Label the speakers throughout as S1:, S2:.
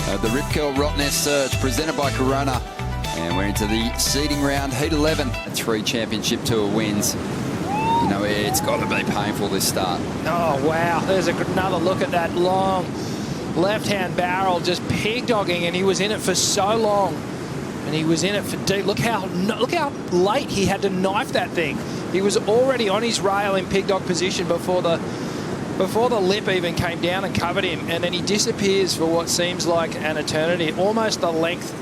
S1: The Rip Curl Rottnest Search presented by Corona. And we're into the seeding round, heat 11. 3 championship tour wins. You know, it's got to be painful this start.
S2: Oh, wow. There's another look at that long left-hand barrel just pig-dogging, and he was in it for so long. And he was in it for deep. Look how late he had to knife that thing. He was already on his rail in pig-dog position before the lip even came down and covered him, and then he disappears for what seems like an eternity. Almost the length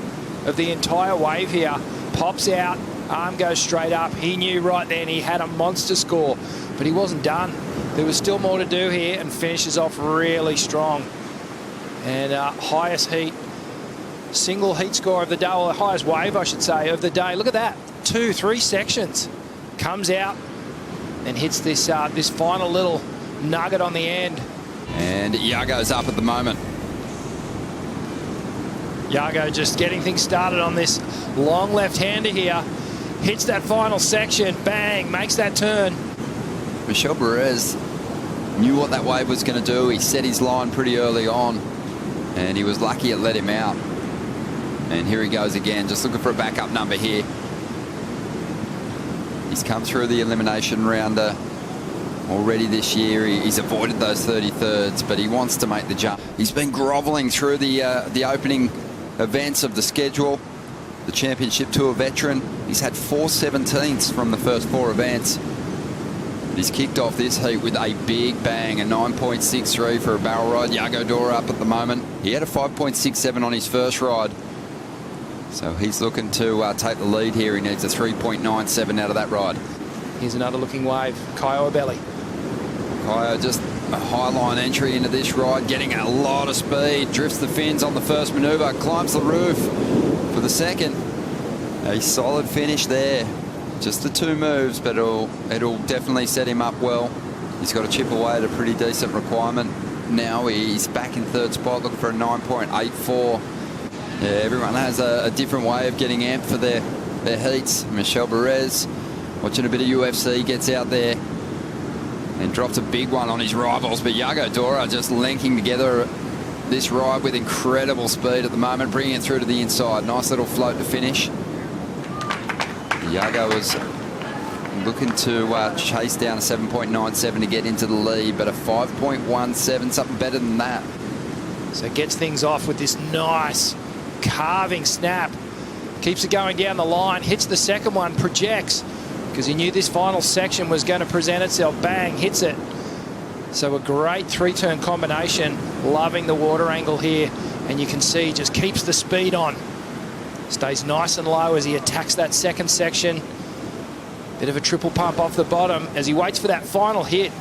S2: of the entire wave here. Pops out, arm goes straight up. He knew right then he had a monster score, but he wasn't done. There was still more to do here, and finishes off really strong. And highest heat, single heat score of the day, or highest wave, I should say, of the day. Look at that, 3 sections. Comes out and hits this this final little nugget on the end.
S1: And Yago's up at the moment.
S2: Yago just getting things started on this long left-hander here. Hits that final section, bang, makes that turn.
S1: Michel Bourez knew what that wave was going to do. He set his line pretty early on, and he was lucky it let him out. And here he goes again, just looking for a backup number here. He's come through the elimination rounder already this year. He's avoided those 33rds, but he wants to make the jump. He's been groveling through the opening events of the schedule. The Championship Tour veteran. He's had 4 17ths from the first 4 events. But he's kicked off this heat with a big bang, a 9.63 for a barrel ride. Yago Dora up at the moment. He had a 5.67 on his first ride. So he's looking to take the lead here. He needs a 3.97 out of that ride.
S2: Here's another looking wave, Caio Ibelli.
S1: Caio just a high line entry into this ride, getting a lot of speed, drifts the fins on the first manoeuvre, climbs the roof for the second. A solid finish there. Just the 2 moves, but it'll definitely set him up well. He's got to chip away at a pretty decent requirement. Now he's back in 3rd spot, looking for a 9.84. Yeah, everyone has a different way of getting amped for their heats. Michel Bourez, watching a bit of UFC, gets out there and drops a big one on his rivals. But Yago Dora just linking together this ride with incredible speed at the moment, bringing it through to the inside. Nice little float to finish. Yago was looking to chase down a 7.97 to get into the lead, but a 5.17, something better than that.
S2: So gets things off with this nice carving snap. Keeps it going down the line, hits the second one, projects, because he knew this final section was going to present itself. Bang, hits it. So a great 3-turn combination. Loving the water angle here, and you can see just keeps the speed on. Stays nice and low as he attacks that second section. Bit of a triple pump off the bottom as he waits for that final hit.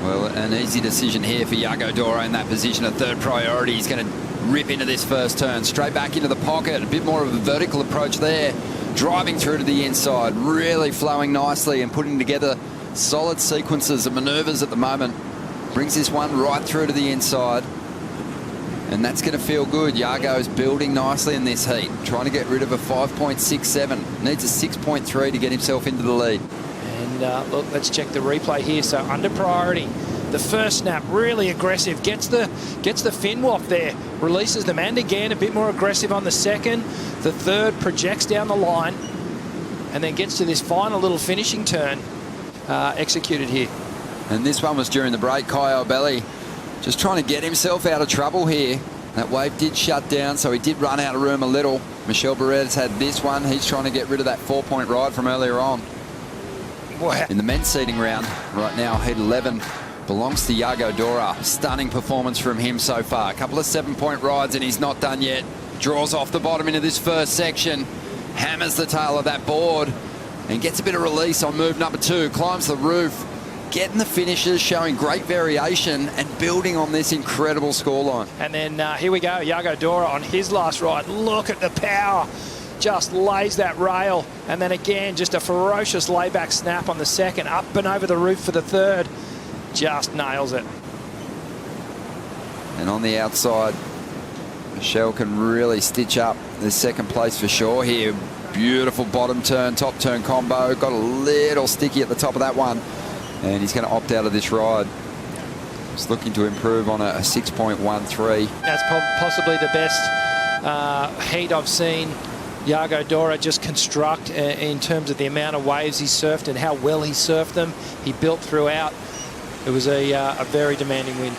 S1: Well, an easy decision here for Yago Dora in that position, a 3rd priority. He's going to rip into this first turn, straight back into the pocket. A bit more of a vertical approach there, driving through to the inside, really flowing nicely and putting together solid sequences of manoeuvres at the moment. Brings this one right through to the inside, and that's going to feel good. Yago's building nicely in this heat, trying to get rid of a 5.67. Needs a 6.3 to get himself into the lead.
S2: And look, let's check the replay here. So under priority, the first snap really aggressive, gets the fin waft there, releases them, and again a bit more aggressive on the second. The third projects down the line, and then gets to this final little finishing turn executed here.
S1: And this one was during the break. Caio Ibelli just trying to get himself out of trouble here. That wave did shut down, so he did run out of room a little. Michel Bourez had this one. He's trying to get rid of that 4-point ride from earlier on.
S2: Wow.
S1: In the men's seeding round right now, heat 11 belongs to Yago Dora. Stunning performance from him so far. A couple of 7-point rides, and he's not done yet. Draws off the bottom into this first section, hammers the tail of that board, and gets a bit of release on move number 2. Climbs the roof, getting the finishes, showing great variation and building on this incredible scoreline.
S2: And then here we go, Yago Dora on his last ride. Look at the power. Just lays that rail, and then again just a ferocious layback snap on the second, up and over the roof for the third. Just nails it.
S1: And on the outside, Michel can really stitch up the second place for sure here. Beautiful bottom turn, top turn combo. Got a little sticky at the top of that one. And he's going to opt out of this ride. He's looking to improve on a 6.13.
S2: That's possibly the best heat I've seen Yago Dora just construct in terms of the amount of waves he surfed and how well he surfed them. He built throughout. It was a very demanding win.